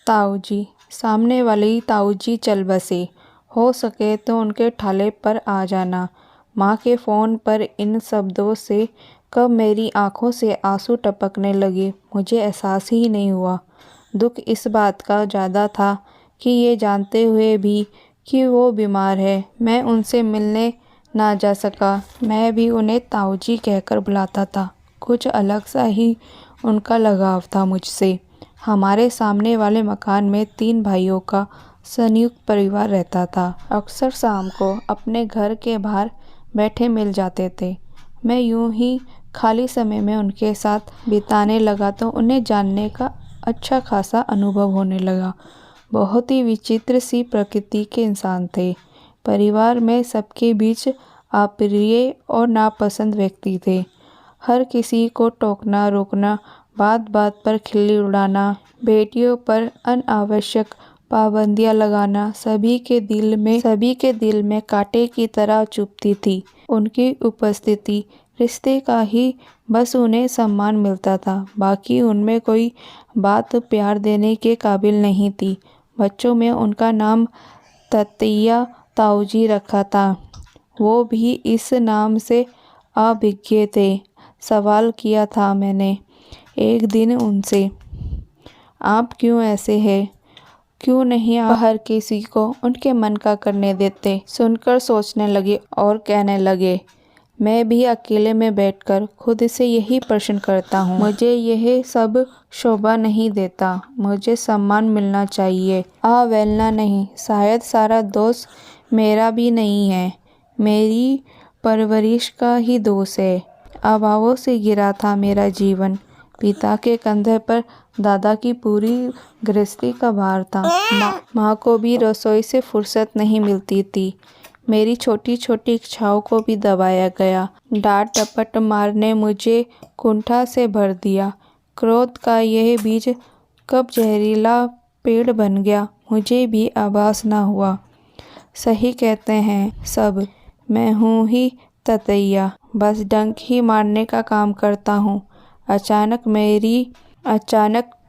ताऊजी। सामने वाले ही ताऊजी चल बसे। हो सके तो उनके ठाले पर आ जाना। माँ के फ़ोन पर इन शब्दों से कब मेरी आंखों से आंसू टपकने लगे मुझे एहसास ही नहीं हुआ। दुख इस बात का ज़्यादा था कि ये जानते हुए भी कि वो बीमार है, मैं उनसे मिलने ना जा सका। मैं भी उन्हें ताऊजी कहकर बुलाता था। कुछ अलग सा ही उनका लगाव था मुझसे। हमारे सामने वाले मकान में 3 भाइयों का संयुक्त परिवार रहता था। अक्सर शाम को अपने घर के बाहर बैठे मिल जाते थे। मैं यूं ही खाली समय में उनके साथ बिताने लगा तो उन्हें जानने का अच्छा खासा अनुभव होने लगा। बहुत ही विचित्र सी प्रकृति के इंसान थे। परिवार में सबके बीच अप्रिय और नापसंद व्यक्ति थे। हर किसी को टोकना रोकना, बात बात पर खिल्ली उड़ाना, बेटियों पर अनावश्यक पाबंदियां लगाना सभी के दिल में कांटे की तरह चुभती थी। उनकी उपस्थिति रिश्ते का ही बस उन्हें सम्मान मिलता था। बाकी उनमें कोई बात प्यार देने के काबिल नहीं थी। बच्चों में उनका नाम ततैया ताऊजी रखा था। वो भी इस नाम से अभिज्ञ थे। सवाल किया था मैंने एक दिन उनसे, आप क्यों ऐसे हैं? क्यों नहीं आप हर किसी को उनके मन का करने देते? सुनकर सोचने लगे और कहने लगे, मैं भी अकेले में बैठकर खुद से यही प्रश्न करता हूँ। मुझे यह सब शोभा नहीं देता। मुझे सम्मान मिलना चाहिए, अवहेलना नहीं। शायद सारा दोष मेरा भी नहीं है, मेरी परवरिश का ही दोष है। अभावों से घिरा था मेरा जीवन। पिता के कंधे पर दादा की पूरी गृहस्थी का भार था। माँ को भी रसोई से फुर्सत नहीं मिलती थी। मेरी छोटी छोटी इच्छाओं को भी दबाया गया। डांट टपट मारने मुझे कुंठा से भर दिया। क्रोध का यह बीज कब जहरीला पेड़ बन गया मुझे भी आभास न हुआ। सही कहते हैं सब, मैं हूँ ही ततैया, बस डंक ही मारने का काम करता हूँ। अचानक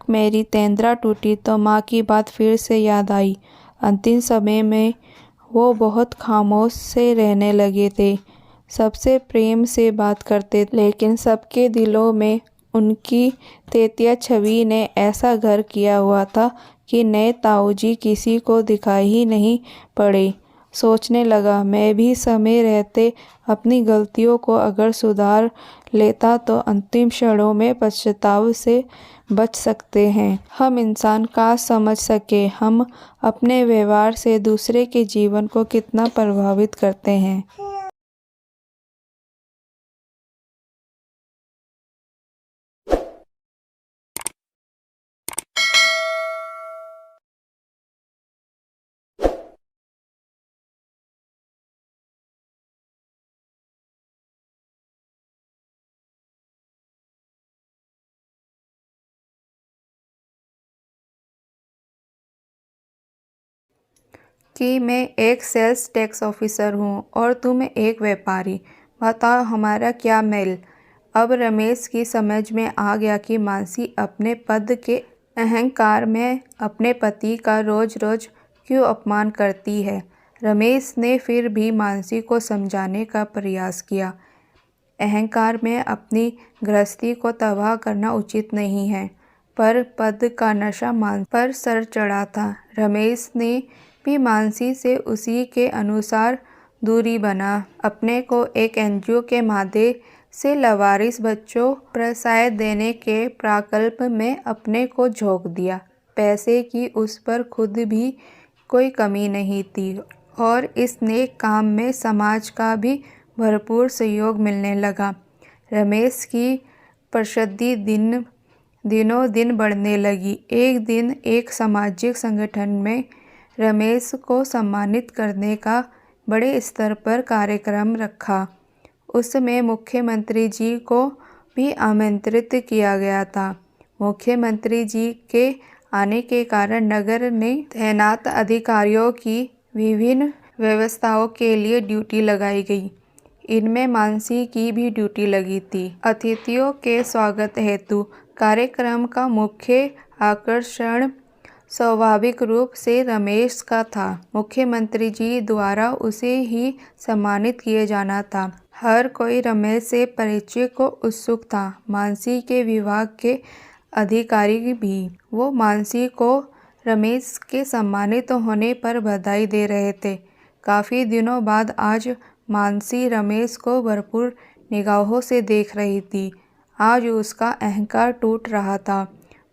मेरी तेंद्रा टूटी तो माँ की बात फिर से याद आई। अंतिम समय में वो बहुत खामोश से रहने लगे थे। सबसे प्रेम से बात करते, लेकिन सबके दिलों में उनकी तेतिया छवि ने ऐसा घर किया हुआ था कि नए ताऊजी किसी को दिखाई ही नहीं पड़े। सोचने लगा, मैं भी समय रहते अपनी गलतियों को अगर सुधार लेता तो अंतिम क्षणों में पश्चाताप से बच सकते हैं। हम इंसान काश समझ सके हम अपने व्यवहार से दूसरे के जीवन को कितना प्रभावित करते हैं। कि मैं एक सेल्स टैक्स ऑफिसर हूँ और तुम एक व्यापारी। बताओ हमारा क्या मेल? अब रमेश की समझ में आ गया कि मानसी अपने पद के अहंकार में अपने पति का रोज रोज क्यों अपमान करती है। रमेश ने फिर भी मानसी को समझाने का प्रयास किया। अहंकार में अपनी गृहस्थी को तबाह करना उचित नहीं है, पर पद का नशा मानसी पर सर चढ़ा था। रमेश ने भी मानसी से उसी के अनुसार दूरी बना, अपने को एक एनजीओ के माध्यम से लावारिस बच्चों प्रसाद देने के प्रकल्प में अपने को झोंक दिया। पैसे की उस पर खुद भी कोई कमी नहीं थी और इस नेक काम में समाज का भी भरपूर सहयोग मिलने लगा। रमेश की प्रसिद्धि दिनों दिन बढ़ने लगी। एक दिन एक सामाजिक संगठन में रमेश को सम्मानित करने का बड़े स्तर पर कार्यक्रम रखा। उसमें मुख्यमंत्री जी को भी आमंत्रित किया गया था। मुख्यमंत्री जी के आने के कारण नगर ने तैनात अधिकारियों की विभिन्न व्यवस्थाओं के लिए ड्यूटी लगाई गई। इनमें मानसी की भी ड्यूटी लगी थी। अतिथियों के स्वागत हेतु कार्यक्रम का मुख्य आकर्षण स्वाभाविक रूप से रमेश का था। मुख्यमंत्री जी द्वारा उसे ही सम्मानित किए जाना था। हर कोई रमेश से परिचय को उत्सुक था, मानसी के विभाग के अधिकारी भी। वो मानसी को रमेश के सम्मानित होने पर बधाई दे रहे थे। काफ़ी दिनों बाद आज मानसी रमेश को भरपूर निगाहों से देख रही थी। आज उसका अहंकार टूट रहा था,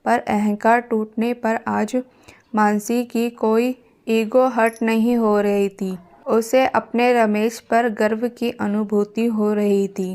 पर अहंकार टूटने पर आज मानसी की कोई ईगो हर्ट नहीं हो रही थी। उसे अपने रमेश पर गर्व की अनुभूति हो रही थी।